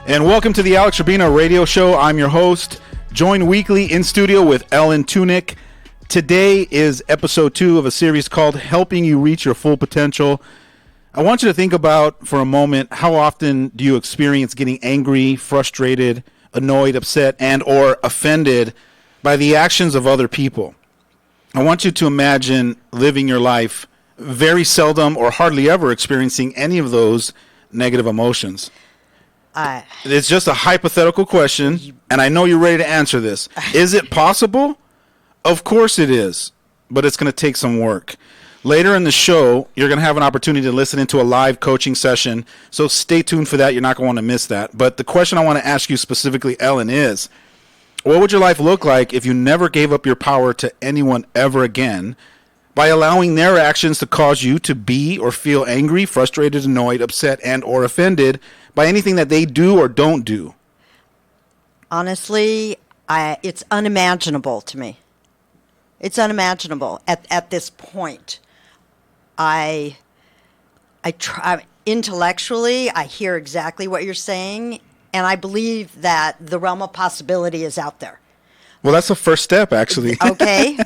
And welcome to the Alex Urbina radio show. I'm your host, joined weekly in studio with Ellen Tunick. Today is episode 2 of a series called Helping You Reach Your Full Potential. I want you to think about for a moment, how often do you experience getting angry, frustrated, annoyed, upset, and or offended by the actions of other people? I want you to imagine living your life very seldom or hardly ever experiencing any of those negative emotions. It's just a hypothetical question, and I know you're ready to answer this. Is it possible? Of course it is, but it's going to take some work. Later in the show, you're going to have an opportunity to listen into a live coaching session, so stay tuned for that. You're not going to want to miss that. But the question I want to ask you specifically, Ellen, is what would your life look like if you never gave up your power to anyone ever again by allowing their actions to cause you to be or feel angry, frustrated, annoyed, upset, and or offended by anything that they do or don't do? Honestly, it's unimaginable to me. It's unimaginable at this point. I try intellectually, I hear exactly what you're saying, and I believe that the realm of possibility is out there. Well, that's the first step, actually. Okay.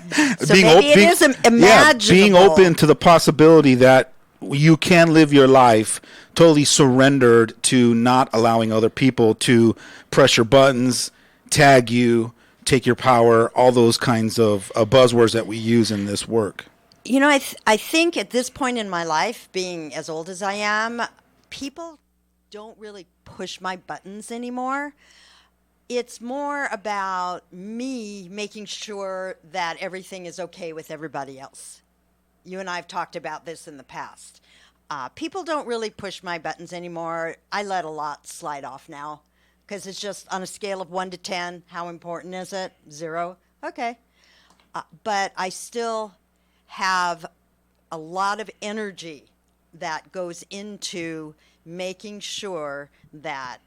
So maybe it is imaginable. Yeah, being open to the possibility that you can live your life totally surrendered to not allowing other people to press your buttons, tag you, take your power, all those kinds of buzzwords that we use in this work. You know, I think at this point in my life, being as old as I am, people don't really push my buttons anymore. It's more about me making sure that everything is okay with everybody else. You and I have talked about this in the past. People don't really push my buttons anymore. I let a lot slide off now because it's just on a scale of 1 to 10. How important is it? 0. Okay. But I still have a lot of energy that goes into making sure that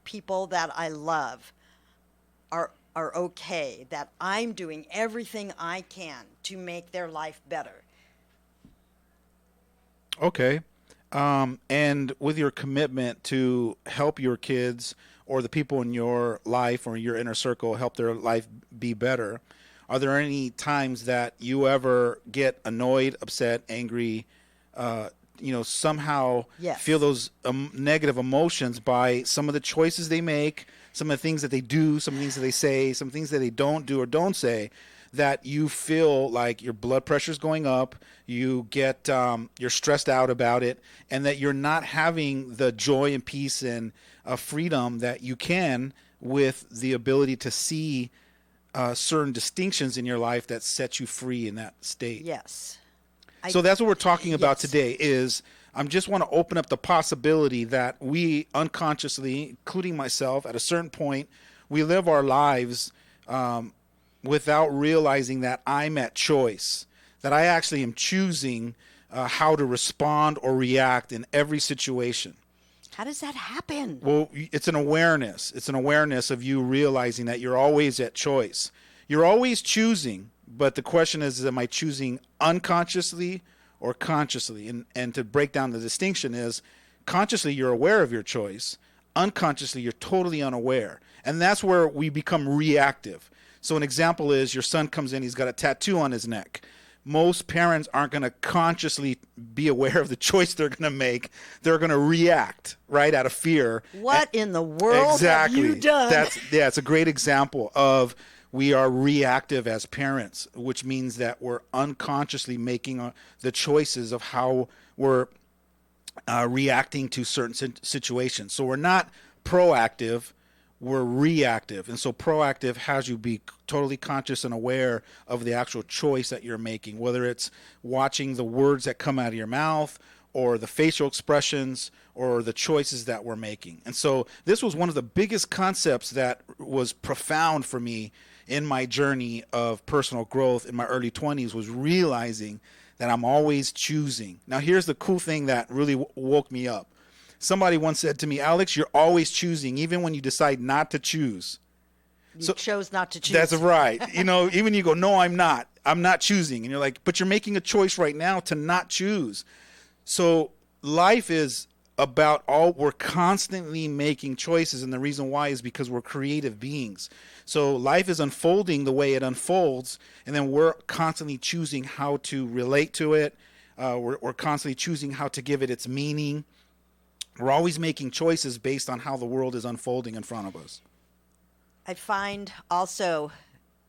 people that I love are okay, that I'm doing everything I can to make their life better. Okay. And with your commitment to help your kids or the people in your life or your inner circle help their life be better, are there any times that you ever get annoyed, upset, angry, somehow Yes. feel those negative emotions by some of the choices they make, some of the things that they do, some things that they say, some things that they don't do or don't say, that you feel like your blood pressure is going up, you get, you're stressed out about it, and that you're not having the joy and peace and freedom that you can with the ability to see certain distinctions in your life that set you free in that state? Yes. So that's what we're talking about Yes. today is I just want to open up the possibility that we unconsciously, including myself, at a certain point, we live our lives without realizing that I'm at choice, that I actually am choosing how to respond or react in every situation. How does that happen? Well, it's an awareness. It's an awareness of you realizing that you're always at choice. You're always choosing, but the question is am I choosing unconsciously or consciously? And to break down the distinction is consciously you're aware of your choice. Unconsciously you're totally unaware. And that's where we become reactive. So an example is your son comes in, he's got a tattoo on his neck. Most parents aren't going to consciously be aware of the choice they're going to make. They're going to react, right, out of fear. What in the world have you done? It's a great example of we are reactive as parents, which means that we're unconsciously making the choices of how we're reacting to certain situations. So we're not proactive, we're reactive. And so proactive has you be totally conscious and aware of the actual choice that you're making, whether it's watching the words that come out of your mouth or the facial expressions or the choices that we're making. And so this was one of the biggest concepts that was profound for me in my journey of personal growth in my early 20s, was realizing that I'm always choosing. Now, here's the cool thing that really woke me up. Somebody once said to me, Alex, you're always choosing, even when you decide not to choose. You chose not to choose. That's right. Even you go, no, I'm not choosing. And you're like, but you're making a choice right now to not choose. So life is we're constantly making choices, and the reason why is because we're creative beings. So life is unfolding the way it unfolds, and then we're constantly choosing how to relate to it. We're constantly choosing how to give it its meaning. We're always making choices based on how the world is unfolding in front of us. I find also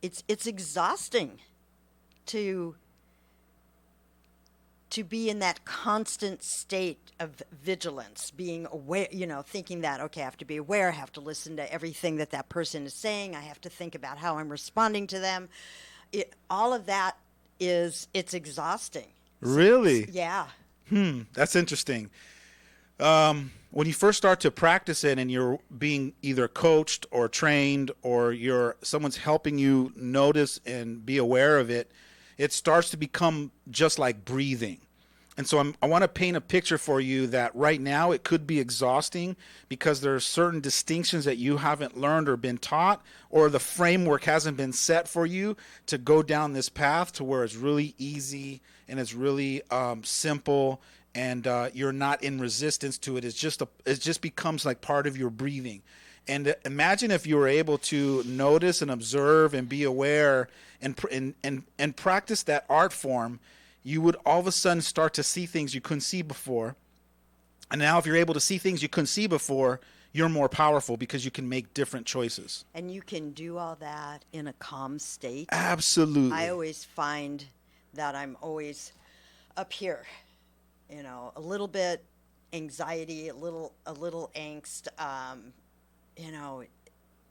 it's exhausting to be in that constant state of vigilance, being aware, thinking that, okay, I have to be aware, I have to listen to everything that person is saying, I have to think about how I'm responding to them. All of that it's exhausting. Really? Yeah. That's interesting. When you first start to practice it and you're being either coached or trained or someone's helping you notice and be aware of it, it starts to become just like breathing. And so I want to paint a picture for you that right now it could be exhausting because there are certain distinctions that you haven't learned or been taught, or the framework hasn't been set for you to go down this path to where it's really easy and it's really simple, and you're not in resistance to it. It just becomes like part of your breathing. And imagine if you were able to notice and observe and be aware and practice that art form, you would all of a sudden start to see things you couldn't see before. And now if you're able to see things you couldn't see before, you're more powerful because you can make different choices. And you can do all that in a calm state. Absolutely. I always find that I'm always up here, a little bit anxiety, a little angst.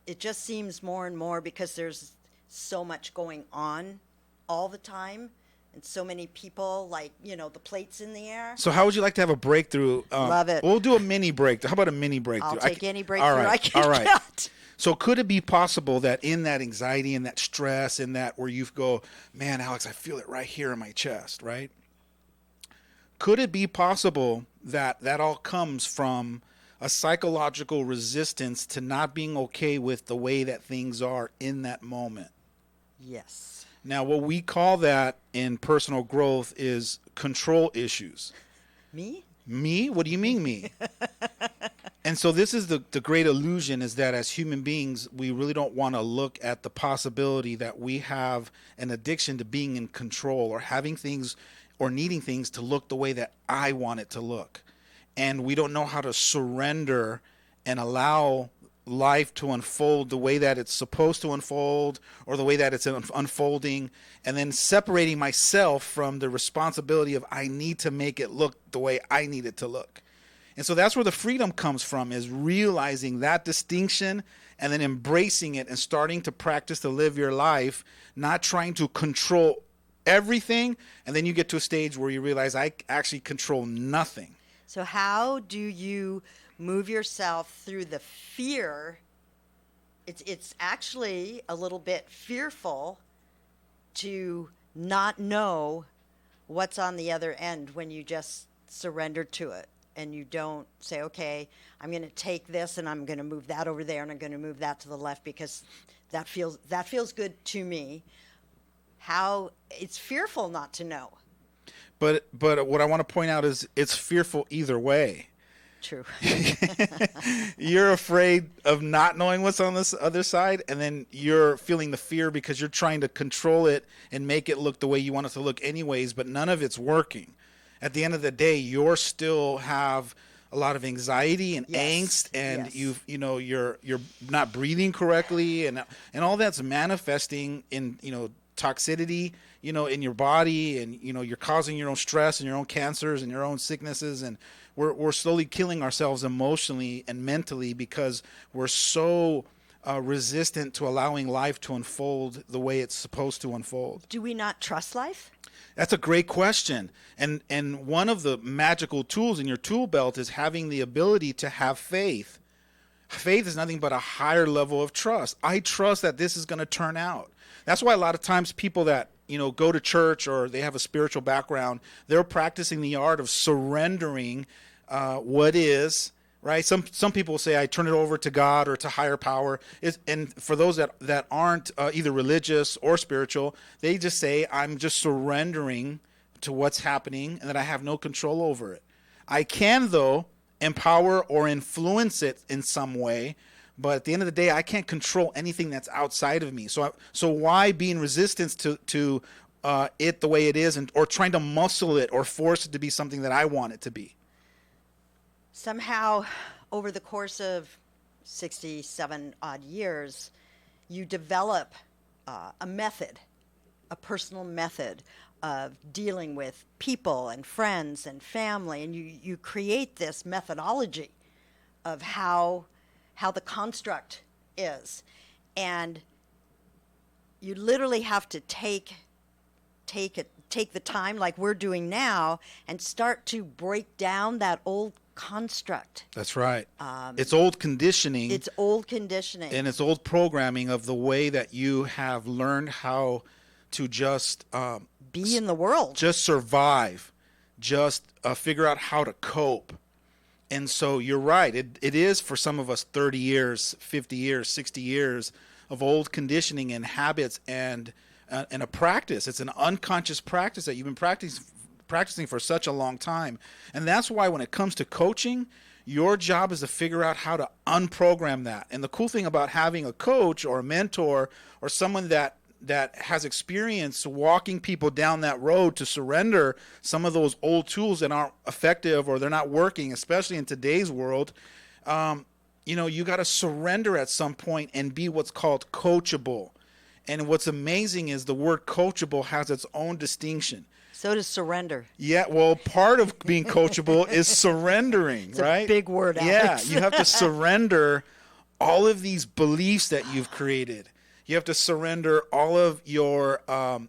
It just seems more and more because there's so much going on all the time. And so many people, like, the plates in the air. So how would you like to have a breakthrough? Love it. We'll do a mini breakthrough. How about a mini breakthrough? I'll take any breakthrough I can get. So could it be possible that in that anxiety and that stress and that where you go, man, Alex, I feel it right here in my chest, right? Could it be possible that all comes from a psychological resistance to not being okay with the way that things are in that moment? Yes. Now, what we call that in personal growth is control issues. Me? Me? What do you mean me? And so this is the great illusion, is that as human beings, we really don't want to look at the possibility that we have an addiction to being in control or having things or needing things to look the way that I want it to look. And we don't know how to surrender and allow life to unfold the way that it's supposed to unfold or the way that it's unfolding, and then separating myself from the responsibility of I need to make it look the way I need it to look. And so that's where the freedom comes from, is realizing that distinction and then embracing it and starting to practice to live your life, not trying to control everything. And then you get to a stage where you realize I actually control nothing. So how do you move yourself through the fear? It's actually a little bit fearful to not know what's on the other end when you just surrender to it and you don't say, okay, I'm going to take this and I'm going to move that over there and I'm going to move that to the left because that feels good to me. How it's fearful not to know. But what I want to point out is it's fearful either way. True. You're afraid of not knowing what's on this other side, and then you're feeling the fear because you're trying to control it and make it look the way you want it to look anyways, but none of it's working. At the end of the day, you still have a lot of anxiety and angst, and you're not breathing correctly, and all that's manifesting in toxicity in your body, and you're causing your own stress and your own cancers and your own sicknesses, and we're slowly killing ourselves emotionally and mentally because we're so resistant to allowing life to unfold the way it's supposed to unfold. Do we not trust life? That's a great question. And one of the magical tools in your tool belt is having the ability to have faith. Faith is nothing but a higher level of trust. I trust that this is going to turn out. That's why a lot of times people that go to church or they have a spiritual background, they're practicing the art of surrendering what is, right? Some people say, I turn it over to God or to higher power. And for those that aren't either religious or spiritual, they just say, I'm just surrendering to what's happening and that I have no control over it. I can, though, empower or influence it in some way. But at the end of the day, I can't control anything that's outside of me. So why be in resistance to it the way it is, or trying to muscle it or force it to be something that I want it to be? Somehow, over the course of 67 odd years, you develop a method, a personal method of dealing with people and friends and family, and you create this methodology of how the construct is, and you literally have to take the time, like we're doing now, and start to break down that old construct. That's right. It's old conditioning. It's old conditioning. And it's old programming of the way that you have learned how to just be in the world. Just survive. Just figure out how to cope. And so you're right. It is for some of us 30 years, 50 years, 60 years of old conditioning and habits and a practice. It's an unconscious practice that you've been practicing for such a long time. And that's why when it comes to coaching, your job is to figure out how to unprogram that. And the cool thing about having a coach or a mentor or someone that has experience walking people down that road to surrender some of those old tools that aren't effective or they're not working, especially in today's world, you got to surrender at some point and be what's called coachable. And what's amazing is the word coachable has its own distinction. So does surrender. Yeah, well, part of being coachable is surrendering, it's right? A big word, Alex. Yeah, you have to surrender all of these beliefs that you've created. You have to surrender all of your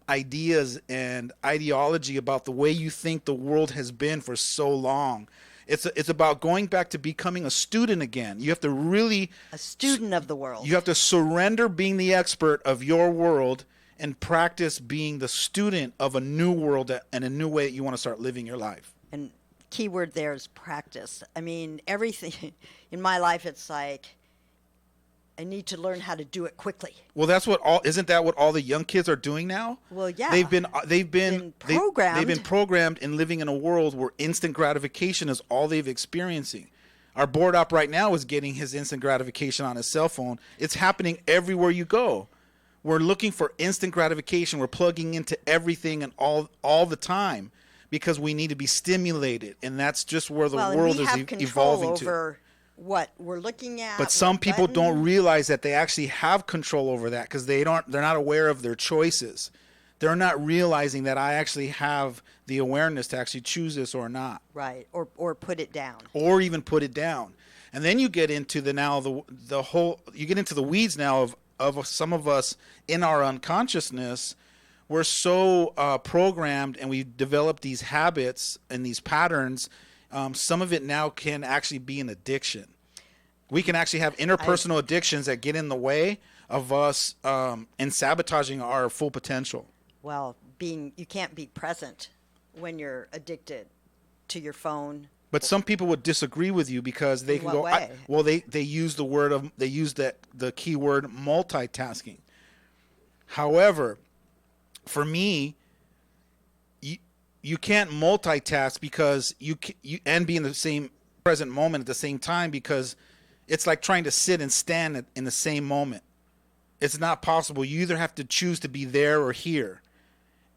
ideas and ideology about the way you think the world has been for so long. It's about going back to becoming a student again. You have to really... A student of the world. You have to surrender being the expert of your world and practice being the student of a new world and a new way that you want to start living your life. And key word there is practice. I mean, everything in my life, it's like... I need to learn how to do it quickly. Well, isn't that what all the young kids are doing now? Well, yeah. They've been programmed. They've been programmed in living in a world where instant gratification is all they've experiencing. Our board op right now is getting his instant gratification on his cell phone. It's happening everywhere you go. We're looking for instant gratification. We're plugging into everything and all the time because we need to be stimulated, and that's just where the world is evolving to. Over what we're looking at. But some people don't realize that they actually have control over that because they're not aware of their choices. They're not realizing that I actually have the awareness to actually choose this or not. Right. Or put it down. Or even put it down. And then you get into you get into the weeds now of some of us in our unconsciousness. We're so programmed, and we've developed these habits and these patterns. Some of it now can actually be an addiction. We can actually have interpersonal addictions that get in the way of us and sabotaging our full potential. Well, you can't be present when you're addicted to your phone. But some people would disagree with you because they can go. They use the keyword multitasking. However, for me, you can't multitask because you and be in the same present moment at the same time, because it's like trying to sit and stand in the same moment. It's not possible. You either have to choose to be there or here.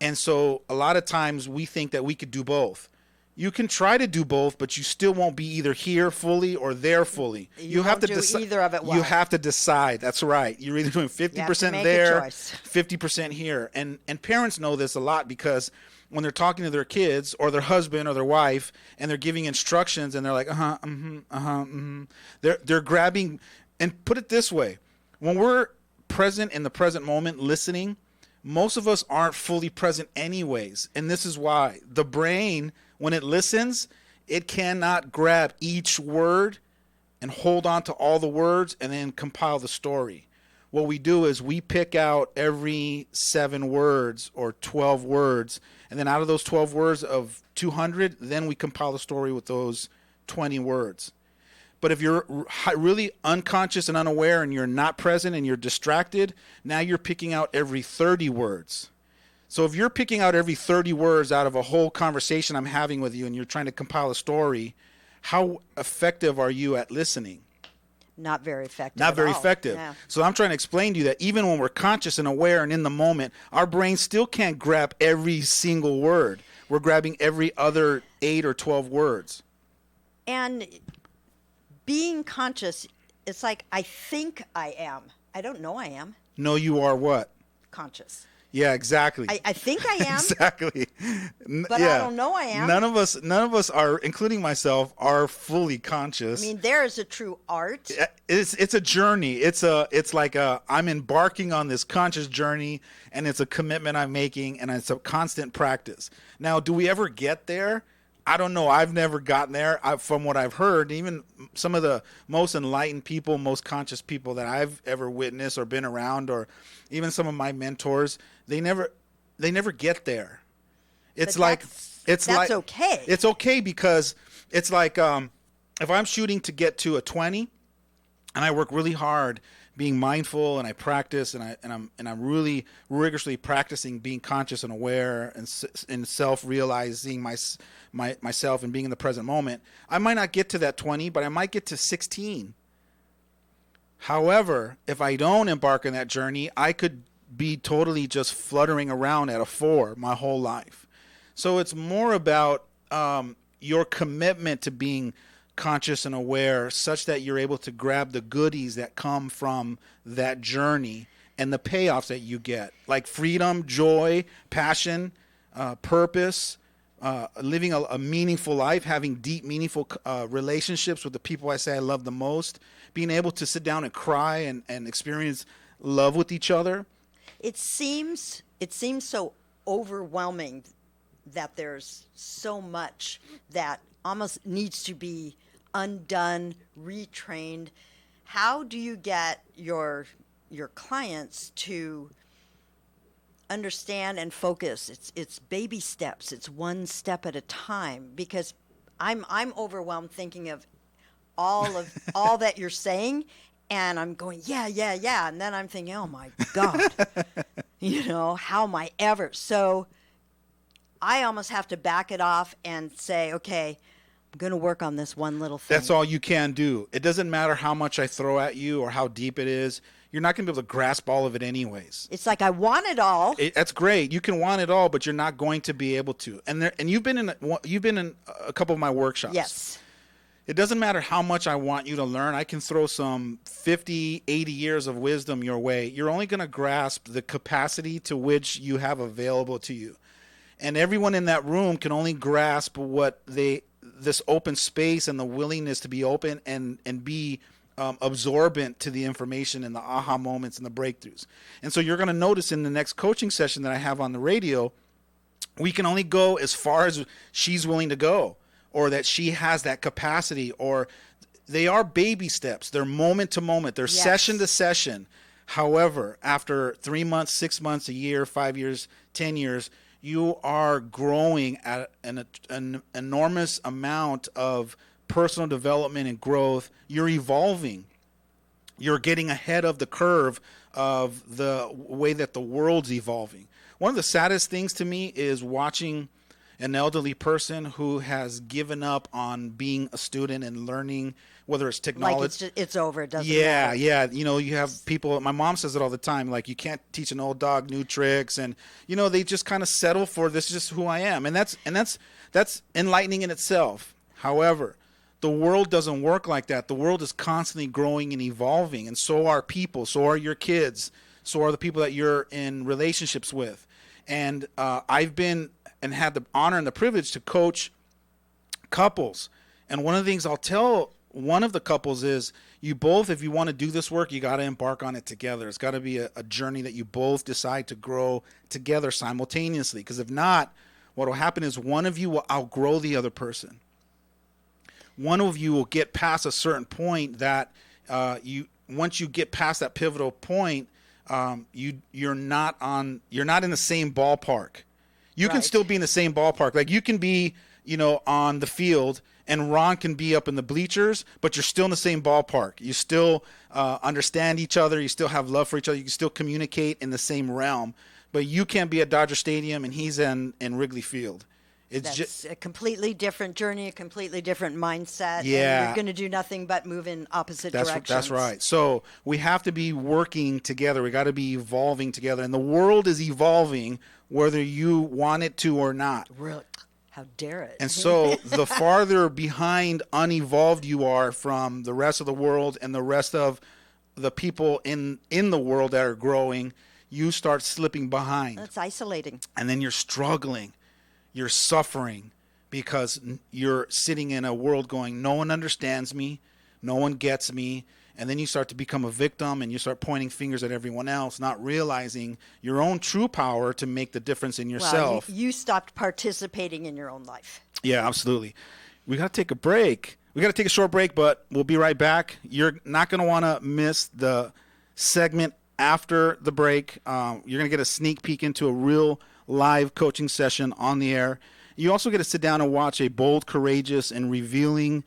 And so a lot of times we think that we could do both. You can try to do both, but you still won't be either here fully or there fully. You have to do either of it well. You have to decide. That's right. You're either doing 50% there, 50% here. And parents know this a lot because when they're talking to their kids or their husband or their wife and they're giving instructions and they're like, they're grabbing. And put it this way, when we're present in the present moment listening, most of us aren't fully present anyways. And this is why. The brain, when it listens, it cannot grab each word and hold on to all the words and then compile the story. What we do is we pick out every 7 words or 12 words, and then out of those 12 words of 200, then we compile the story with those 20 words. But if you're really unconscious and unaware and you're not present and you're distracted, now you're picking out every 30 words. So if you're picking out every 30 words out of a whole conversation I'm having with you and you're trying to compile a story, how effective are you at listening? Not very effective. Not at very all. effective. Yeah. So I'm trying to explain to you that even when we're conscious and aware and in the moment, our brain still can't grab every single word. We're grabbing every other 8 or 12 words. And being conscious, it's like I think I am. I don't know I am No, you are what? conscious. Yeah, exactly. I think I am, Exactly. but I don't know I am. None of us are, including myself, are fully conscious. I mean, there is a true art. It's a journey. It's like I'm embarking on this conscious journey, and it's a commitment I'm making, and it's a constant practice. Now, do we ever get there? I don't know. I've never gotten there. From what I've heard, even some of the most enlightened people, most conscious people that I've ever witnessed or been around, or even some of my mentors, they never get there. It's But like that's okay. It's okay because it's like if I'm shooting to get to a 20, and I work really hard being mindful, and I practice, and I'm really rigorously practicing being conscious and aware and self-realizing myself and being in the present moment. I might not get to that 20, but I might get to 16. However, if I don't embark on that journey, I could be totally just fluttering around at a 4 my whole life. So it's more about your commitment to being conscious and aware, such that you're able to grab the goodies that come from that journey and the payoffs that you get, like freedom, joy, passion, purpose, living a meaningful life, having deep, meaningful relationships with the people I say I love the most, being able to sit down and cry and experience love with each other. It seems so overwhelming that there's so much that almost needs to be undone, retrained. How do you get your clients to understand and focus? It's baby steps. It's one step at a time, because I'm overwhelmed thinking of all that you're saying, and I'm going, yeah, and then I'm thinking, oh my God, how am I ever? So I almost have to back it off and say, okay, I'm going to work on this one little thing. That's all you can do. It doesn't matter how much I throw at you or how deep it is. You're not going to be able to grasp all of it anyways. It's like I want it all. That's great. You can want it all, but you're not going to be able to. And you've been in a couple of my workshops. Yes. It doesn't matter how much I want you to learn. I can throw some 50, 80 years of wisdom your way. You're only going to grasp the capacity to which you have available to you. And everyone in that room can only grasp this open space and the willingness to be open and be absorbent to the information and the aha moments and the breakthroughs. And so you're going to notice in the next coaching session that I have on the radio, we can only go as far as she's willing to go, or that she has that capacity, or they are baby steps. They're moment to moment. They're session to session. However, after 3 months, 6 months, a year, 5 years, 10 years, you are growing at an enormous amount of personal development and growth. You're evolving. You're getting ahead of the curve of the way that the world's evolving. One of the saddest things to me is watching an elderly person who has given up on being a student and learning, whether it's technology. Like it's over. It doesn't Yeah, matter. yeah. You have people, my mom says it all the time, like, you can't teach an old dog new tricks. And, they just kind of settle for, this is just who I am. And that's enlightening in itself. However, the world doesn't work like that. The world is constantly growing and evolving. And so are people. So are your kids. So are the people that you're in relationships with. And I've been and had the honor and the privilege to coach couples. And one of the things I'll tell one of the couples is, you both, if you want to do this work, you got to embark on it together. It's got to be a journey that you both decide to grow together simultaneously. Because if not, what will happen is one of you will outgrow the other person. One of you will get past a certain point that once you get past that pivotal point, you're not in the same ballpark. You can still be in the same ballpark. Like, you can be, on the field, and Ron can be up in the bleachers, but you're still in the same ballpark. You still understand each other. You still have love for each other. You can still communicate in the same realm. But you can't be at Dodger Stadium and he's in Wrigley Field. That's a completely different journey, a completely different mindset. Yeah. And you're going to do nothing but move in opposite directions. That's right. So we have to be working together. We got to be evolving together. And the world is evolving whether you want it to or not. Really? How dare it? And so the farther behind unevolved you are from the rest of the world and the rest of the people in the world that are growing, you start slipping behind. That's isolating. And then you're struggling. You're suffering because you're sitting in a world going, no one understands me, no one gets me. And then you start to become a victim and you start pointing fingers at everyone else, not realizing your own true power to make the difference in yourself. Well, you stopped participating in your own life. Yeah, absolutely. We got to take a break. We got to take a short break, but we'll be right back. You're not going to want to miss the segment after the break. You're going to get a sneak peek into a real live coaching session on the air. You also get to sit down and watch a bold, courageous, and revealing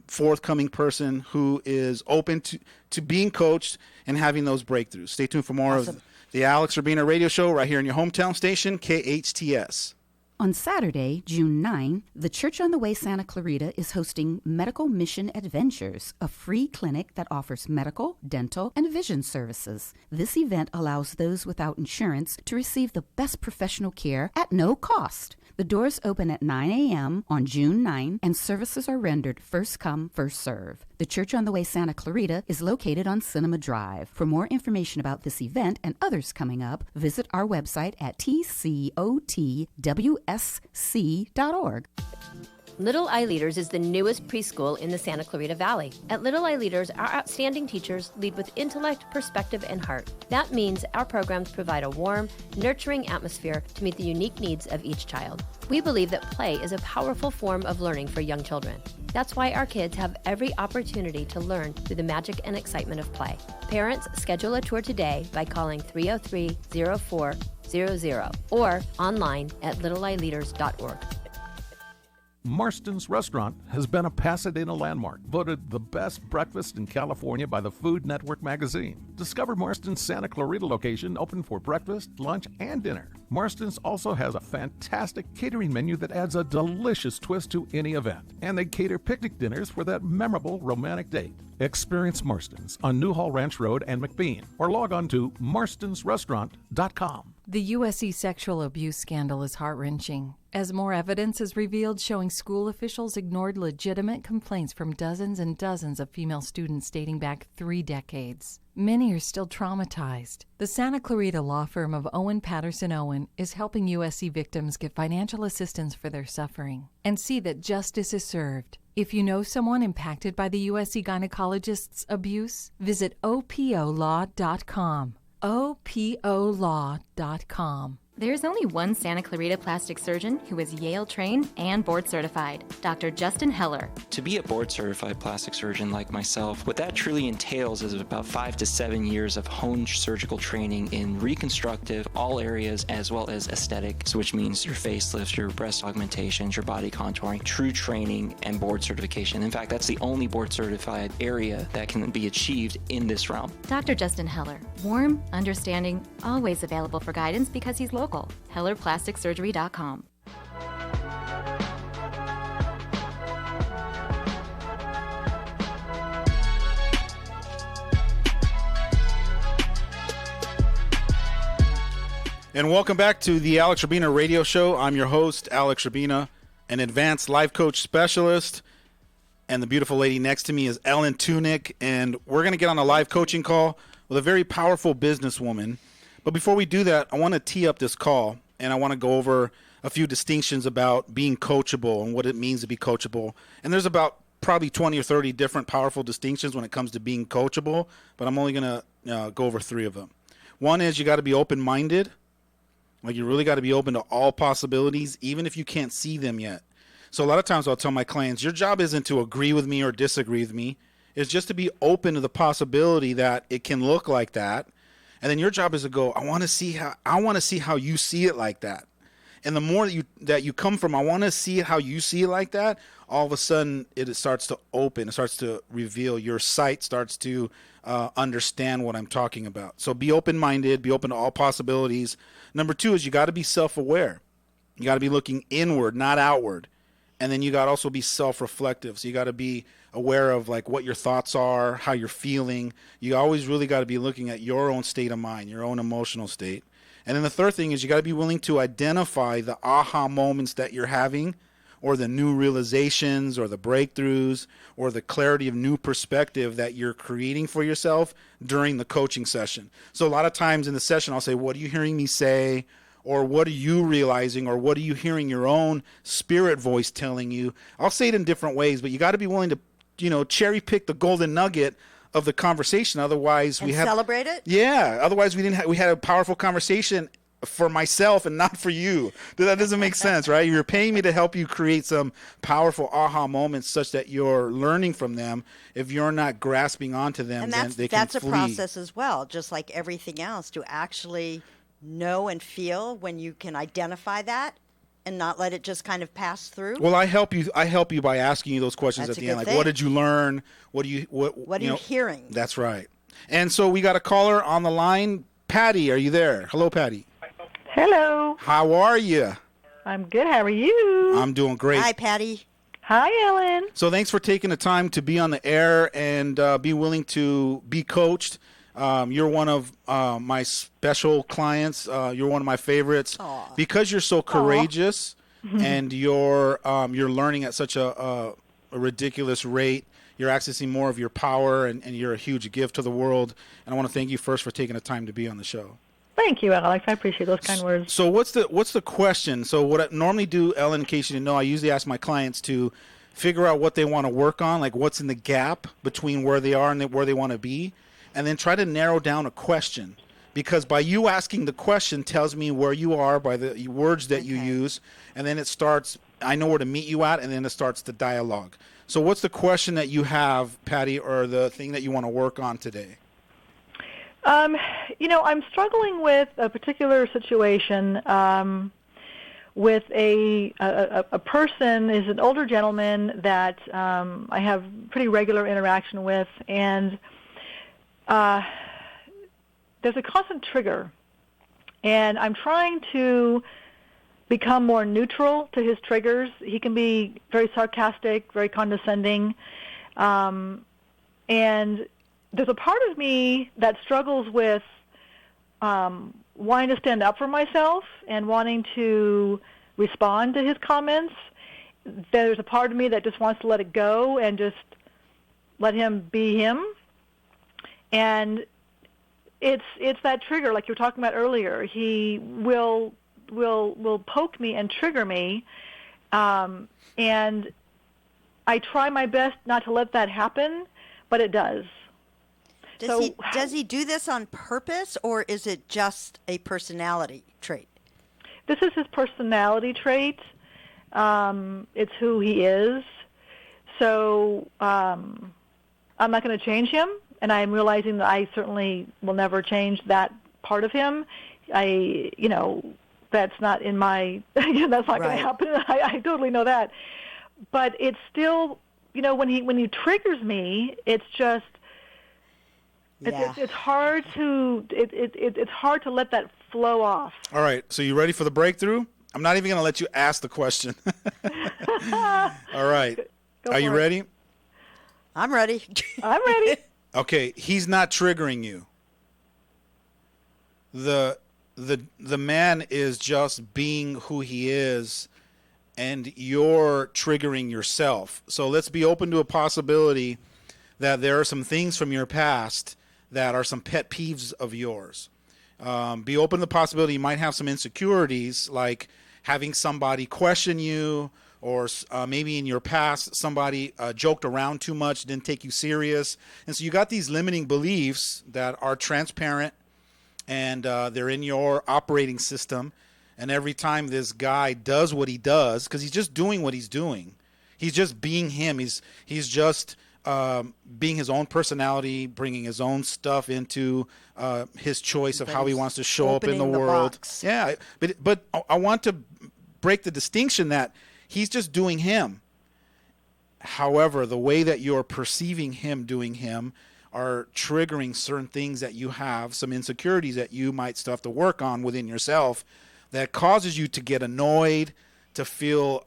forthcoming person who is open to being coached and having those breakthroughs. Stay tuned for more of the Alex Urbina radio show right here in your hometown station, KHTS. On Saturday, June 9, the Church on the Way Santa Clarita is hosting Medical Mission Adventures, a free clinic that offers medical, dental, and vision services. This event allows those without insurance to receive the best professional care at no cost. The doors open at 9 a.m. on June 9, and services are rendered first come, first serve. The Church on the Way Santa Clarita is located on Cinema Drive. For more information about this event and others coming up, visit our website at tcotwsc.org. Little Eye Leaders is the newest preschool in the Santa Clarita Valley. At Little Eye Leaders, our outstanding teachers lead with intellect, perspective, and heart. That means our programs provide a warm, nurturing atmosphere to meet the unique needs of each child. We believe that play is a powerful form of learning for young children. That's why our kids have every opportunity to learn through the magic and excitement of play. Parents, schedule a tour today by calling 303-0400 or online at littleeyeleaders.org. Marston's Restaurant has been a Pasadena landmark, voted the best breakfast in California by the Food Network magazine. Discover Marston's Santa Clarita location, open for breakfast, lunch, and dinner. Marston's also has a fantastic catering menu that adds a delicious twist to any event. And they cater picnic dinners for that memorable romantic date. Experience Marston's on Newhall Ranch Road and McBean, or log on to marstonsrestaurant.com. The USC sexual abuse scandal is heart-wrenching, as more evidence is revealed showing school officials ignored legitimate complaints from dozens and dozens of female students dating back 3 decades. Many are still traumatized. The Santa Clarita law firm of Owen Patterson Owen is helping USC victims get financial assistance for their suffering and see that justice is served. If you know someone impacted by the USC gynecologist's abuse, visit opolaw.com. opolaw.com. There's only one Santa Clarita plastic surgeon who is Yale trained and board certified, Dr. Justin Heller. To be a board certified plastic surgeon like myself, what that truly entails is about 5 to 7 years of honed surgical training in reconstructive, all areas, as well as aesthetics, which means your facelifts, your breast augmentations, your body contouring, true training, and board certification. In fact, that's the only board certified area that can be achieved in this realm. Dr. Justin Heller, warm, understanding, always available for guidance because he's local. HellerPlasticSurgery.com. And welcome back to the Alex Urbina radio show. I'm your host, Alex Urbina, an advanced life coach specialist. And the beautiful lady next to me is Ellen Tunick. And we're going to get on a live coaching call with a very powerful businesswoman. But before we do that, I want to tee up this call, and I want to go over a few distinctions about being coachable and what it means to be coachable. And there's about probably 20 or 30 different powerful distinctions when it comes to being coachable, but I'm only going to go over 3 of them. One is you got to be open-minded. Like, you really got to be open to all possibilities, even if you can't see them yet. So a lot of times I'll tell my clients, your job isn't to agree with me or disagree with me. It's just to be open to the possibility that it can look like that. And then your job is to go, I want to see how you see it like that. And the more that you come from, I want to see how you see it like that, all of a sudden it starts to open. It starts to reveal. Your sight starts to understand what I'm talking about. So be open-minded. Be open to all possibilities. Number 2 is you got to be self-aware. You got to be looking inward, not outward. And then you got to also be self-reflective. So you got to be aware of like what your thoughts are, how you're feeling. You always really got to be looking at your own state of mind, your own emotional state. And then the third thing is you got to be willing to identify the aha moments that you're having, or the new realizations or the breakthroughs or the clarity of new perspective that you're creating for yourself during the coaching session. So a lot of times in the session, I'll say, what are you hearing me say? Or what are you realizing? Or what are you hearing your own spirit voice telling you? I'll say it in different ways, but you got to be willing to, cherry pick the golden nugget of the conversation. Otherwise, and celebrate it? Yeah. Otherwise, we had a powerful conversation for myself and not for you. That doesn't make sense, right? You're paying me to help you create some powerful aha moments such that you're learning from them. If you're not grasping onto them, and then they can flee. That's a process as well, just like everything else, to actually know and feel when you can identify that and not let it just kind of pass through. Well, I help you by asking you those questions That's at the a end. good Like, thing. what did you learn? What are you hearing? That's right. And so we got a caller on the line. Patty, are you there? Hello, Patty. Hello. How are you? I'm good. How are you? I'm doing great. Hi, Patty. Hi, Ellen. So thanks for taking the time to be on the air and be willing to be coached. You're one of my special clients. You're one of my favorites. Aww. Because you're so courageous and you're learning at such a ridiculous rate. You're accessing more of your power, and you're a huge gift to the world. And I want to thank you first for taking the time to be on the show. Thank you, Alex. I appreciate those kind words. So what's the question? So what I normally do, Ellen, in case you didn't know, I usually ask my clients to figure out what they want to work on, like what's in the gap between where they are and where they want to be, and then try to narrow down a question. Because by you asking the question tells me where you are by the words that you use, and then it starts, I know where to meet you at, and then it starts the dialogue. So what's the question that you have, Patty, or the thing that you want to work on today? I'm struggling with a particular situation with a person, is an older gentleman that I have pretty regular interaction with, and there's a constant trigger, and I'm trying to become more neutral to his triggers. He can be very sarcastic, very condescending, and there's a part of me that struggles with wanting to stand up for myself and wanting to respond to his comments. There's a part of me that just wants to let it go and just let him be him. And it's that trigger, like you were talking about earlier. He will poke me and trigger me, and I try my best not to let that happen, but it does. Does he do this on purpose, or is it just a personality trait? This is his personality trait. It's who he is. So I'm not going to change him, and I'm realizing that I certainly will never change that part of him. That's not in my, that's not going to happen. I totally know that. But it's still, when he triggers me, it's just, it's hard to it's hard to let that flow off. All right, so you ready for the breakthrough? I'm not even going to let you ask the question. All right. Are you ready? I'm ready. I'm ready. Okay, he's not triggering you. The man is just being who he is, and you're triggering yourself. So let's be open to a possibility that there are some things from your past that are some pet peeves of yours. Be open to the possibility you might have some insecurities, like having somebody question you, or maybe in your past somebody joked around too much, didn't take you serious. And so you got these limiting beliefs that are transparent, and they're in your operating system. And every time this guy does what he does, because he's just doing what he's doing, he's just being him. He's just being his own personality, bringing his own stuff into his choice of how he wants to show up in the world. Box. Yeah, but I want to break the distinction that he's just doing him. However, the way that you're perceiving him doing him are triggering certain things that you have, some insecurities that you might still have to work on within yourself. that causes you to get annoyed, to feel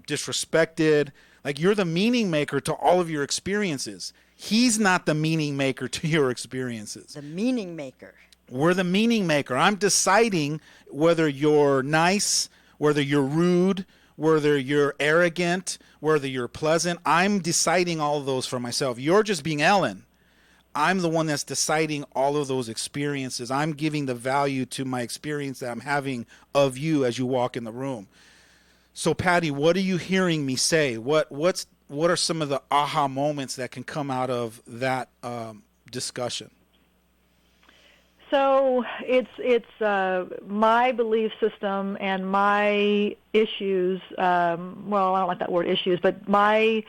disrespected. Like you're the meaning maker to all of your experiences. He's not the meaning maker to your experiences. The meaning maker. We're the meaning maker. I'm deciding whether you're nice, whether you're rude, whether you're arrogant, whether you're pleasant. I'm deciding all of those for myself. You're just being Ellen. I'm the one that's deciding all of those experiences. I'm giving the value to my experience that I'm having of you as you walk in the room. So, Patty, what are you hearing me say? What are some of the aha moments that can come out of that discussion? So it's my belief system and my issues. Well, I don't like that word issues, but my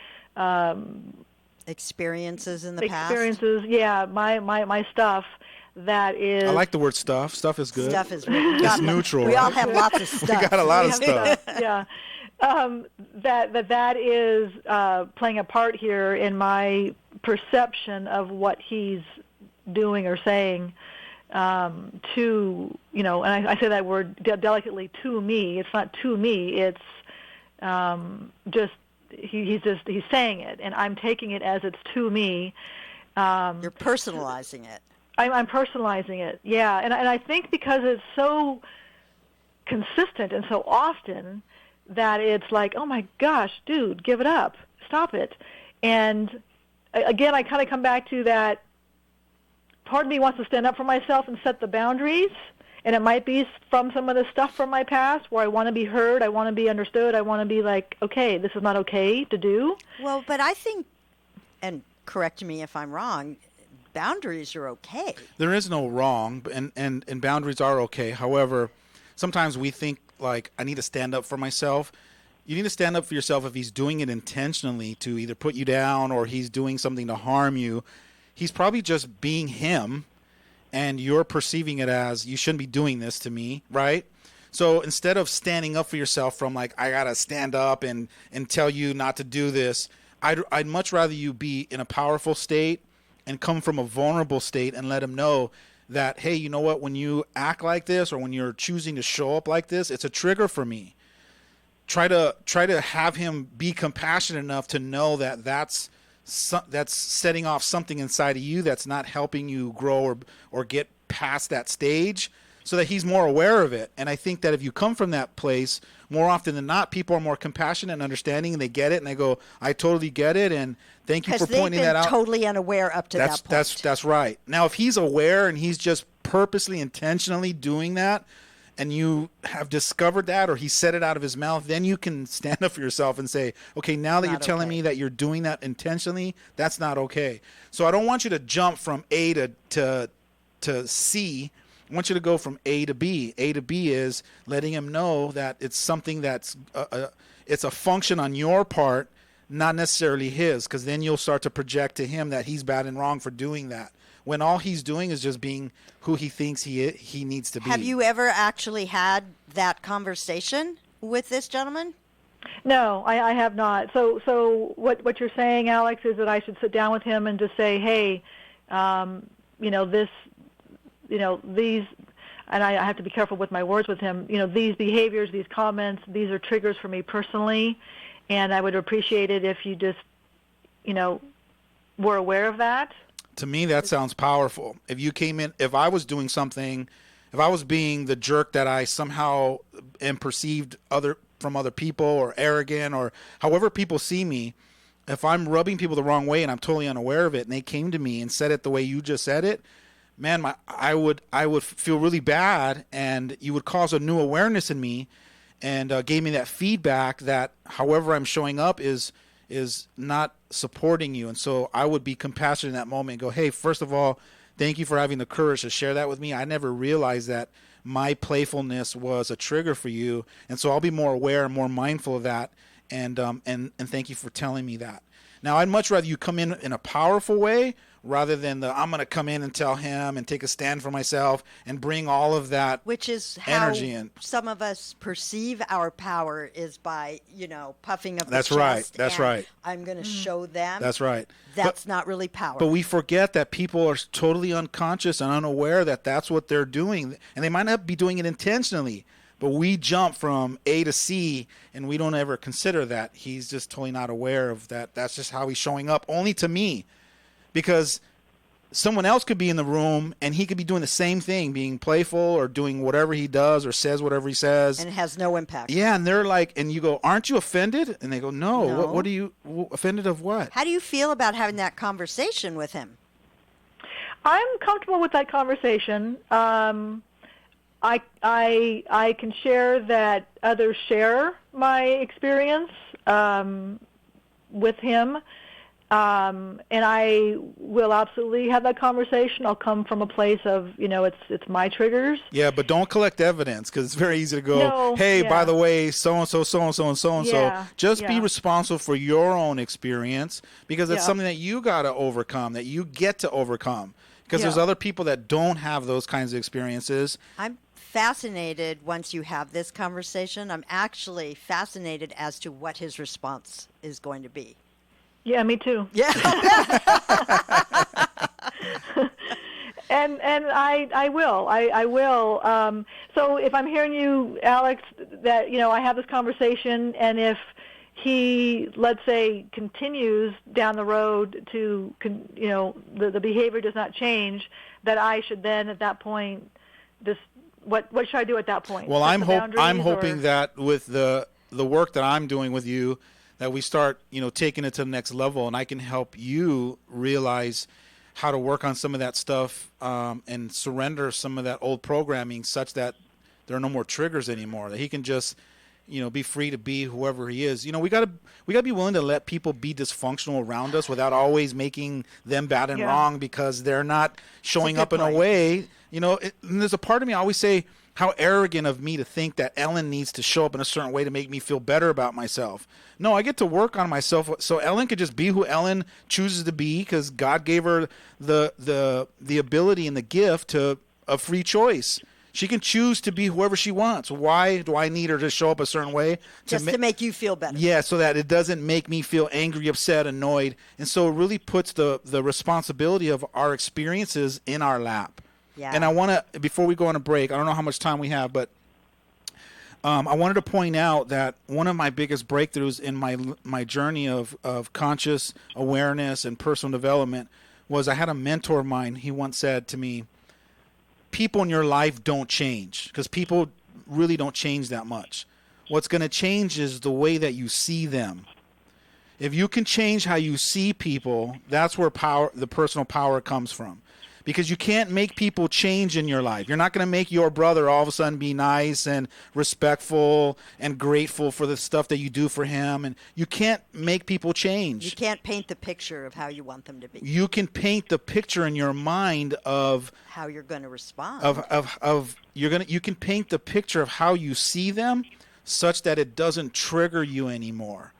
experiences in the past. Experiences, yeah. My stuff that is. I like the word stuff. Stuff is good. Stuff is really It's neutral. We right? all have lots of stuff. We got a lot of stuff. Yeah. That is playing a part here in my perception of what he's doing or saying. To, and I say that word delicately, to me. It's not to me. It's just he's saying it, and I'm taking it as it's to me. You're personalizing it. I'm personalizing it, yeah. And I think because it's so consistent and so often that it's like, oh my gosh, dude, give it up, stop it. And again, I kind of come back to that. Part of me wants to stand up for myself and set the boundaries, and it might be from some of the stuff from my past where I want to be heard, I want to be understood, I want to be like, okay, this is not okay to do. Well, but I think, and correct me if I'm wrong, boundaries are okay. There is no wrong, and boundaries are okay. However, sometimes we think, like, I need to stand up for myself. You need to stand up for yourself if he's doing it intentionally to either put you down or he's doing something to harm you. He's probably just being him, and you're perceiving it as, you shouldn't be doing this to me, right? So instead of standing up for yourself from like, I got to stand up and tell you not to do this, I'd much rather you be in a powerful state and come from a vulnerable state and let him know that, hey, you know what, when you act like this or when you're choosing to show up like this, it's a trigger for me. Try to have him be compassionate enough to know that that's setting off something inside of you that's not helping you grow or get past that stage, so that he's more aware of it. And I think that if you come from that place, more often than not, people are more compassionate and understanding, and they get it, and they go, I totally get it, and thank you for pointing that out. Because they've been totally unaware up to that point. That's right. Now, if he's aware and he's just purposely, intentionally doing that, and you have discovered that, or he said it out of his mouth, then you can stand up for yourself and say, okay, now that you're telling me that you're doing that intentionally, that's not okay. So I don't want you to jump from A to C. I want you to go from A to B. A to B is letting him know that it's something that's it's a function on your part, not necessarily his, because then you'll start to project to him that he's bad and wrong for doing that, when all he's doing is just being who he thinks he needs to be. Have you ever actually had that conversation with this gentleman? No, I have not. So what you're saying, Alex, is that I should sit down with him and just say, hey, these, and I have to be careful with my words with him, these behaviors, these comments, these are triggers for me personally, and I would appreciate it if you just, were aware of that. To me, that sounds powerful. If you came in, if I was doing something, if I was being the jerk that I somehow am perceived from other people, or arrogant, or however people see me, if I'm rubbing people the wrong way and I'm totally unaware of it, and they came to me and said it the way you just said it, man, I would feel really bad, and you would cause a new awareness in me, and gave me that feedback that however I'm showing up is not supporting you. And so I would be compassionate in that moment and go, hey, first of all, thank you for having the courage to share that with me. I never realized that my playfulness was a trigger for you, and so I'll be more aware and more mindful of that, and thank you for telling me that. Now, I'd much rather you come in a powerful way rather than I'm going to come in and tell him and take a stand for myself and bring all of that which is energy how in. Some of us perceive our power is by, puffing up the That's chest. Right. That's and right. I'm going to show them. That's right. That's not really power. But we forget that people are totally unconscious and unaware that that's what they're doing. And they might not be doing it intentionally, But we jump from A to C, and we don't ever consider that. He's just totally not aware of that. That's just how he's showing up, only to me. Because someone else could be in the room, and he could be doing the same thing, being playful or doing whatever he does or says whatever he says. And it has no impact. Yeah, and they're like, and you go, aren't you offended? And they go, no. No. What are you offended of what? How do you feel about having that conversation with him? I'm comfortable with that conversation. I can share that others share my experience with him, and I will absolutely have that conversation. I'll come from a place of, it's my triggers. Yeah, but don't collect evidence, because it's very easy to go, No, hey, yeah. by the way, so-and-so, so-and-so, and so-and-so. Yeah, Just be yeah. responsible for your own experience, because it's Yeah. something that you got to overcome, that you get to overcome. Because there's Yeah. other people that don't have those kinds of experiences. I'm fascinated once you have this conversation. I'm actually fascinated as to what his response is going to be. Yeah, me too. Yeah. And I will. So if I'm hearing you, Alex, that I have this conversation, and if he, let's say, continues down the road to, the behavior does not change, that I should then at that point just what should I do at that point? Well, Set I'm the hoping boundaries, or- that with the work that I'm doing with you, that we start, taking it to the next level, and I can help you realize how to work on some of that stuff and surrender some of that old programming, such that there are no more triggers anymore. That he can just, be free to be whoever he is. We gotta be willing to let people be dysfunctional around us without always making them bad and Yeah. wrong because they're not showing good up in a point. way. And there's a part of me I always say, how arrogant of me to think that Ellen needs to show up in a certain way to make me feel better about myself. No, I get to work on myself so Ellen could just be who Ellen chooses to be, because God gave her the ability and the gift of free choice. She can choose to be whoever she wants. Why do I need her to show up a certain way? Just to make you feel better. Yeah, so that it doesn't make me feel angry, upset, annoyed. And so it really puts the responsibility of our experiences in our lap. Yeah. And I want to, before we go on a break, I don't know how much time we have, but I wanted to point out that one of my biggest breakthroughs in my journey of conscious awareness and personal development was I had a mentor of mine. He once said to me, people in your life don't change, because people really don't change that much. What's going to change is the way that you see them. If you can change how you see people, that's where the personal power comes from. Because you can't make people change in your life. You're not going to make your brother all of a sudden be nice and respectful and grateful for the stuff that you do for him. And you can't make people change. You can't paint the picture of how you want them to be. You can paint the picture in your mind of How you're going to respond. You can paint the picture of how you see them such that it doesn't trigger you anymore.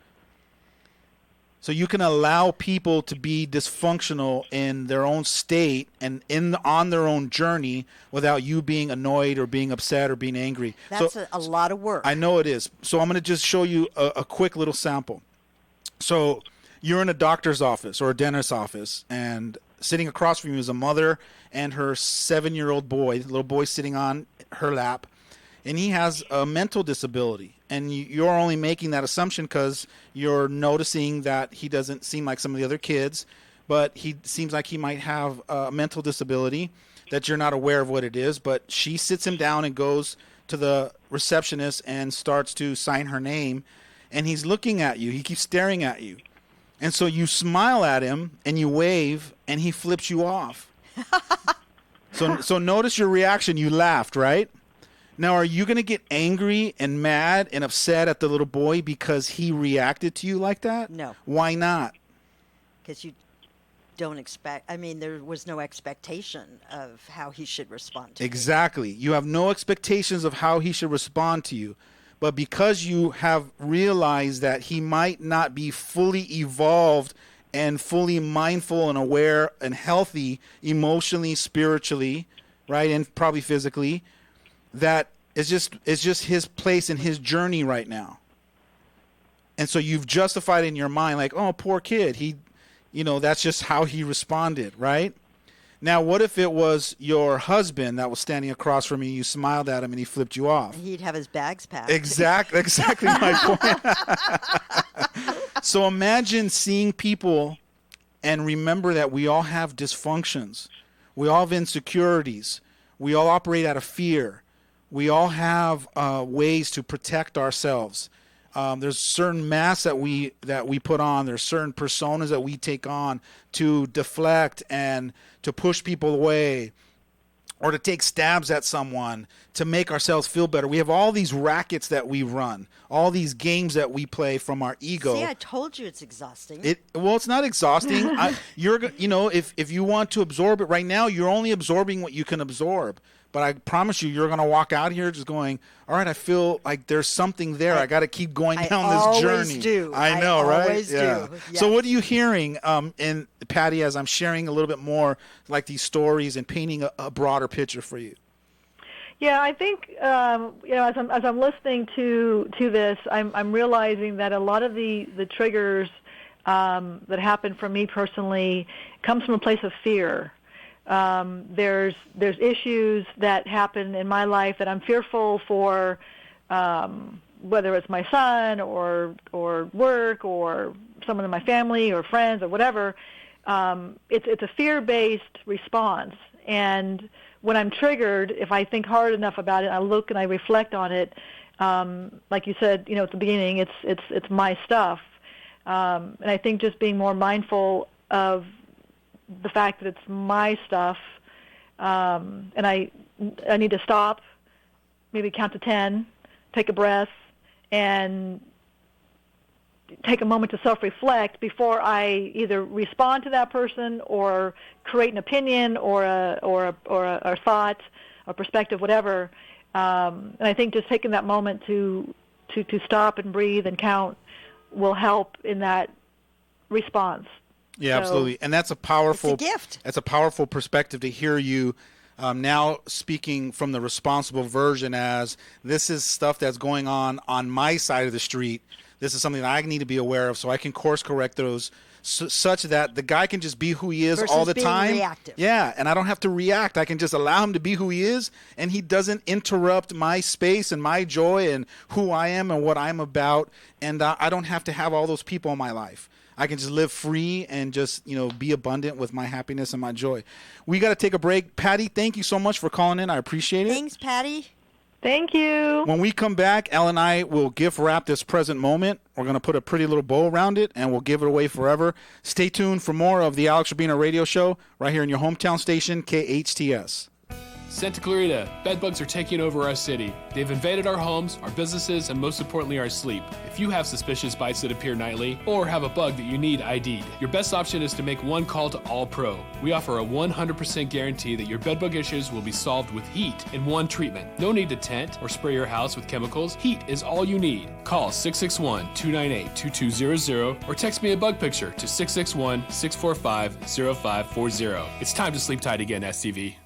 So you can allow people to be dysfunctional in their own state and on their own journey without you being annoyed or being upset or being angry. That's So a lot of work. I know it is. So I'm going to just show you a quick little sample. So you're in a doctor's office or a dentist's office, and sitting across from you is a mother and her 7-year-old boy, the little boy sitting on her lap, and he has a mental disability. And you're only making that assumption because you're noticing that he doesn't seem like some of the other kids, but he seems like he might have a mental disability that you're not aware of what it is. But she sits him down and goes to the receptionist and starts to sign her name. And he's looking at you. He keeps staring at you. And so you smile at him and you wave, and he flips you off. So notice your reaction. You laughed, right? Now, are you going to get angry and mad and upset at the little boy because he reacted to you like that? No. Why not? Because you don't expect, there was no expectation of how he should respond to you. Exactly. You have no expectations of how he should respond to you. But because you have realized that he might not be fully evolved and fully mindful and aware and healthy emotionally, spiritually, right, and probably physically, that it's just his place in his journey right now. And so you've justified in your mind like, oh, poor kid. That's just how he responded, right? Now, what if it was your husband that was standing across from you, you smiled at him, and he flipped you off? He'd have his bags packed. Exactly my point. So imagine seeing people and remember that we all have dysfunctions. We all have insecurities. We all operate out of fear. We all have ways to protect ourselves. There's certain masks that we put on. There's certain personas that we take on to deflect and to push people away, or to take stabs at someone to make ourselves feel better. We have all these rackets that we run, all these games that we play from our ego. See, I told you it's exhausting. Well, it's not exhausting. If you want to absorb it right now, you're only absorbing what you can absorb. But I promise you're going to walk out here just going, all right, I feel like there's something there. I got to keep going down this journey. Do. I know, right? Always do. Yeah. Yes. So what are you hearing, in Patty, as I'm sharing a little bit more like these stories and painting a broader picture for you? Yeah, I think as I'm listening to this, I'm realizing that a lot of the triggers that happen for me personally comes from a place of fear. There's issues that happen in my life that I'm fearful for, whether it's my son or work or someone in my family or friends or whatever. It's a fear-based response, and when I'm triggered, if I think hard enough about it, I look and I reflect on it. Like you said, at the beginning, it's my stuff, and I think just being more mindful of the fact that it's my stuff, and I need to stop, maybe count to 10, take a breath, and take a moment to self-reflect before I either respond to that person or create an opinion or a thought, a perspective, whatever. And I think just taking that moment to stop and breathe and count will help in that response. Yeah, absolutely. And that's a powerful gift. That's a powerful perspective to hear you now speaking from the responsible version, as this is stuff that's going on my side of the street. This is something that I need to be aware of so I can course correct those such that the guy can just be who he is versus all the being time. Reactive. Yeah, and I don't have to react. I can just allow him to be who he is, and he doesn't interrupt my space and my joy and who I am and what I'm about, and I don't have to have all those people in my life. I can just live free and just, be abundant with my happiness and my joy. We got to take a break. Patty, thank you so much for calling in. I appreciate it. Thanks, Patty. Thank you. When we come back, Elle and I will gift wrap this present moment. We're going to put a pretty little bow around it, and we'll give it away forever. Stay tuned for more of the Alex Urbina Radio Show right here in your hometown station, KHTS. Santa Clarita, bedbugs are taking over our city. They've invaded our homes, our businesses, and most importantly, our sleep. If you have suspicious bites that appear nightly or have a bug that you need ID'd, your best option is to make one call to All Pro. We offer a 100% guarantee that your bedbug issues will be solved with heat in one treatment. No need to tent or spray your house with chemicals. Heat is all you need. Call 661-298-2200 or text me a bug picture to 661-645-0540. It's time to sleep tight again, STV.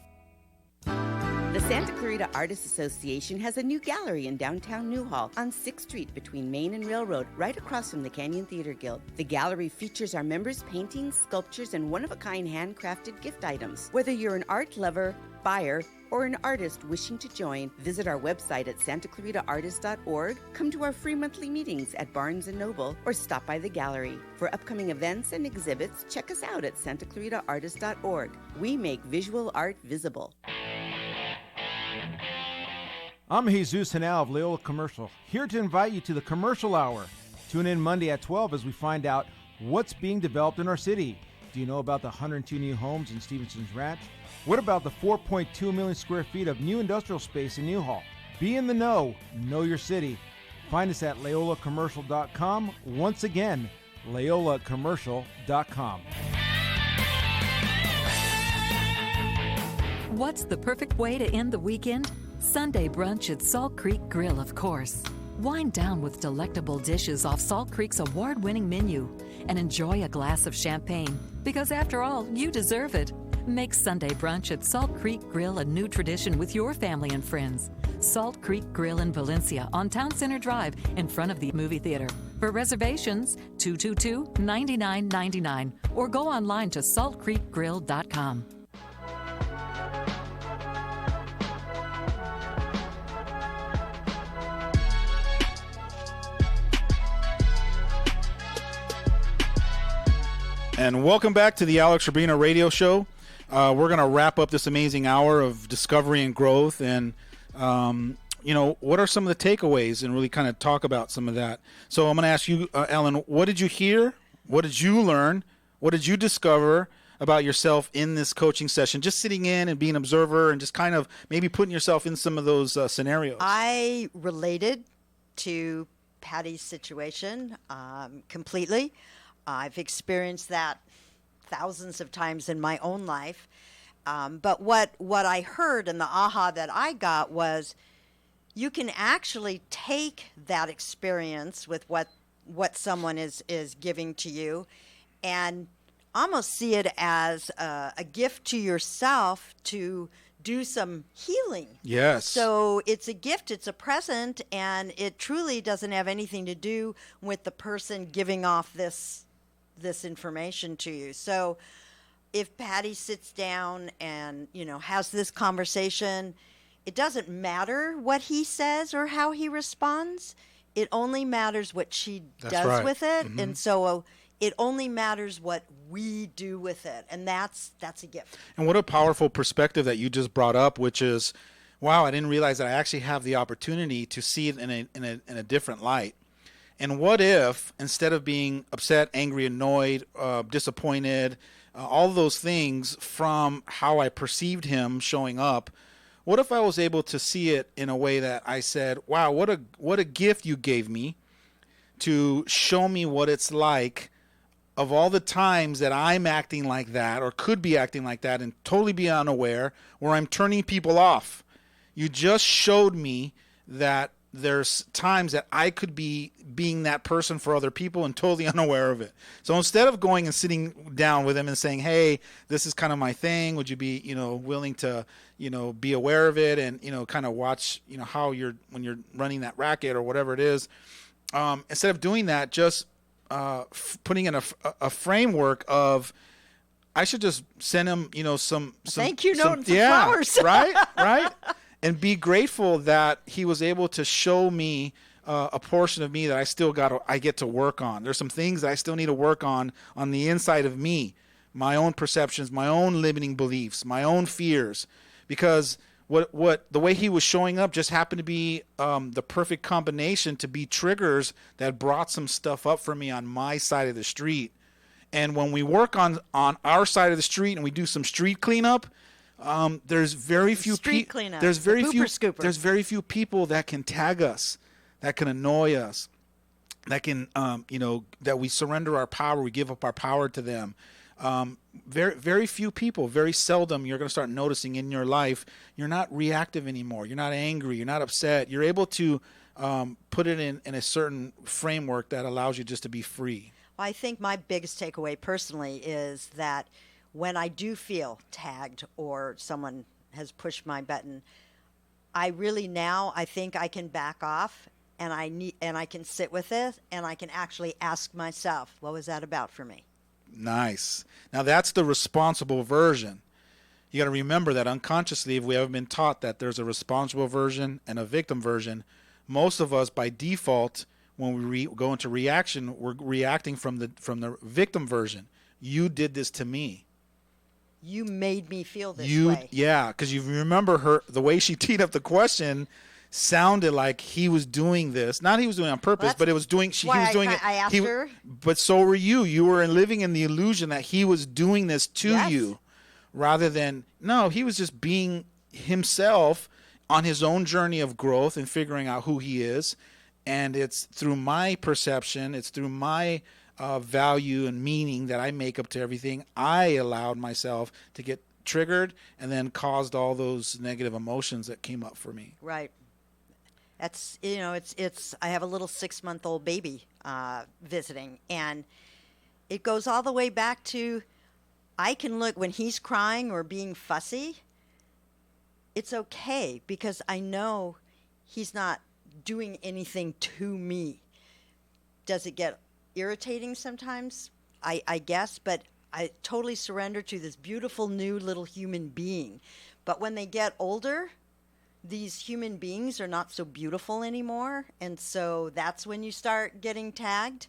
The Santa Clarita Artists Association has a new gallery in downtown Newhall on 6th Street between Main and Railroad, right across from the Canyon Theater Guild. The gallery features our members' paintings, sculptures, and one-of-a-kind handcrafted gift items. Whether you're an art lover, buyer, or an artist wishing to join, visit our website at santaclaritaartist.org, come to our free monthly meetings at Barnes & Noble, or stop by the gallery. For upcoming events and exhibits, check us out at santaclaritaartist.org. We make visual art visible. I'm Jesus Hanau of Loyola Commercial, here to invite you to the Commercial Hour. Tune in Monday at 12 as we find out what's being developed in our city. Do you know about the 102 new homes in Stevenson's Ranch? What about the 4.2 million square feet of new industrial space in Newhall? Be in the know your city. Find us at LoyolaCommercial.com. Once again, LoyolaCommercial.com. What's the perfect way to end the weekend? Sunday brunch at Salt Creek Grill, of course. Wind down with delectable dishes off Salt Creek's award-winning menu and enjoy a glass of champagne, because after all, you deserve it. Make Sunday brunch at Salt Creek Grill a new tradition with your family and friends. Salt Creek Grill in Valencia on Town Center Drive in front of the movie theater. For reservations, 222-9999 or go online to saltcreekgrill.com. And welcome back to the Alex Urbina radio show. We're going to wrap up this amazing hour of discovery and growth. And, what are some of the takeaways, and really kind of talk about some of that. So I'm going to ask you, Ellen, what did you hear? What did you learn? What did you discover about yourself in this coaching session? Just sitting in and being an observer and just kind of maybe putting yourself in some of those scenarios. I related to Patty's situation completely. I've experienced that thousands of times in my own life. But what I heard and the aha that I got was you can actually take that experience with what someone is giving to you and almost see it as a gift to yourself to do some healing. Yes. So it's a gift, it's a present, and it truly doesn't have anything to do with the person giving off this information to you. So if Patty sits down and, has this conversation, it doesn't matter what he says or how he responds. It only matters what she does with it. Mm-hmm. And so it only matters what we do with it, and that's a gift. And what a powerful perspective that you just brought up, which is, wow, I didn't realize that I actually have the opportunity to see it in a different light. And what if, instead of being upset, angry, annoyed, disappointed, all those things from how I perceived him showing up, what if I was able to see it in a way that I said, wow, what a gift you gave me to show me what it's like of all the times that I'm acting like that or could be acting like that and totally be unaware, where I'm turning people off. You just showed me that there's times that I could be being that person for other people and totally unaware of it. So instead of going and sitting down with him and saying, hey, this is kind of my thing, would you be, willing to, be aware of it and, kind of watch, how when you're running that racket or whatever it is. Instead of doing that, just putting in a framework of, I should just send him, some thank you note and some flowers. right. And be grateful that he was able to show me a portion of me that I get to work on. There's some things that I still need to work on the inside of me, my own perceptions, my own limiting beliefs, my own fears, because what the way he was showing up just happened to be the perfect combination to be triggers that brought some stuff up for me on my side of the street. And when we work on our side of the street and we do some street cleanup, there's very few people. There's very few people that can tag us, that can annoy us, that can that we surrender our power, we give up our power to them. Very, very few people. Very seldom you're going to start noticing in your life you're not reactive anymore. You're not angry. You're not upset. You're able to put it in a certain framework that allows you just to be free. Well, I think my biggest takeaway personally is that when I do feel tagged or someone has pushed my button, I think I can back off and I can sit with it and I can actually ask myself, what was that about for me? Nice. Now that's the responsible version. You got to remember that unconsciously, if we haven't been taught that there's a responsible version and a victim version, most of us by default, when we go into reaction, we're reacting from the victim version. You did this to me. You made me feel this way. Yeah, because you remember the way she teed up the question sounded like he was doing this. Not he was doing it on purpose, but it was doing. He was doing it. I asked her. But so were you. You were living in the illusion that he was doing this to you, rather than he was just being himself on his own journey of growth and figuring out who he is. And it's through my perception. It's through my value and meaning that I make up to everything. I allowed myself to get triggered and then caused all those negative emotions that came up for me. Right. That's, it's I have a little 6-month-old baby visiting, and it goes all the way back to, I can look when he's crying or being fussy, it's okay because I know he's not doing anything to me. Does it get irritating sometimes? I guess, but I totally surrender to this beautiful new little human being. But when they get older, these human beings are not so beautiful anymore. And so that's when you start getting tagged,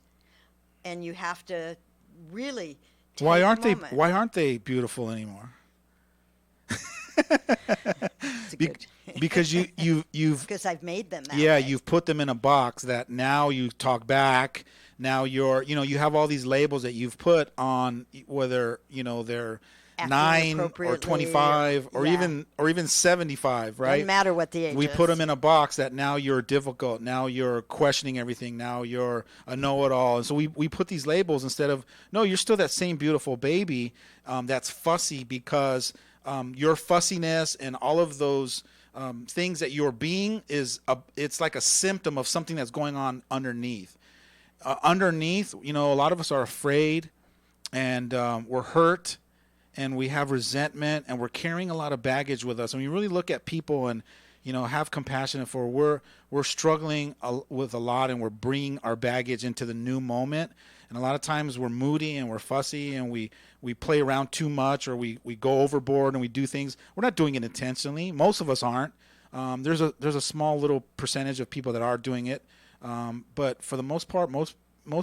and you have to really Why take aren't a moment. Why aren't they beautiful anymore? Because you've because I've made them that yeah way. you've put them in a box that now you talk back. Now you have all these labels that you've put on, whether they're Acting 9 or appropriately 25 or yeah. even 75, right? Doesn't matter what the age We is. put them in a box that now you're difficult, now you're questioning everything, now you're a know-it-all. And so we put these labels instead of, no, you're still that same beautiful baby that's fussy, because your fussiness and all of those things that you're being it's like a symptom of something that's going on underneath. Underneath, a lot of us are afraid, and we're hurt, and we have resentment, and we're carrying a lot of baggage with us. And we really look at people and have compassion for we're struggling with a lot, and we're bringing our baggage into the new moment. And a lot of times we're moody and we're fussy, and we play around too much, or we go overboard and we do things. We're not doing it intentionally. Most of us aren't. There's a small little percentage of people that are doing it. But for the most part, most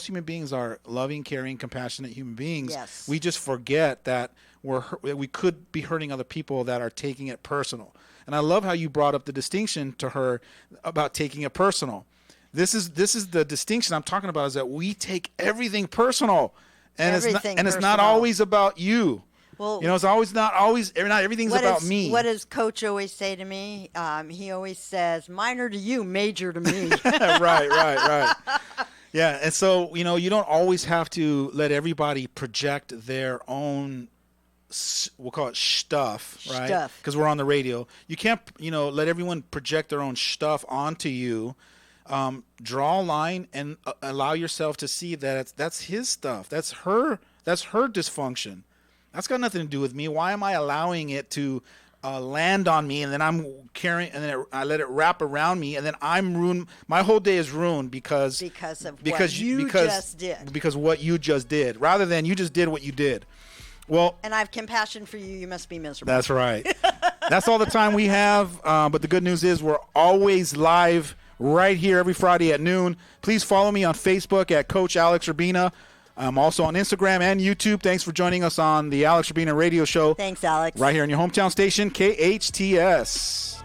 human beings are loving, caring, compassionate human beings. Yes. We just forget that we could be hurting other people that are taking it personal. And I love how you brought up the distinction to her about taking it personal. This is the distinction I'm talking about, is that we take everything personal, and it's not always about you. Well, it's always not everything's about me. What does Coach always say to me? He always says, "Minor to you, major to me." Right. Yeah, and so you don't always have to let everybody project their own, we'll call it stuff, right? Because we're on the radio. You can't let everyone project their own stuff onto you. Draw a line and allow yourself to see that that's his stuff. That's her dysfunction. That's got nothing to do with me. Why am I allowing it to land on me, and then I'm carrying, and then I let it wrap around me, and then I'm ruined. My whole day is ruined because what you just did. Because what you just did, rather than you just did what you did. Well, and I have compassion for you. You must be miserable. That's right. That's all the time we have. But the good news is we're always live right here every Friday at noon. Please follow me on Facebook at Coach Alex Urbina. I'm also on Instagram and YouTube. Thanks for joining us on the Alex Urbina Radio Show. Thanks, Alex. Right here on your hometown station, KHTS.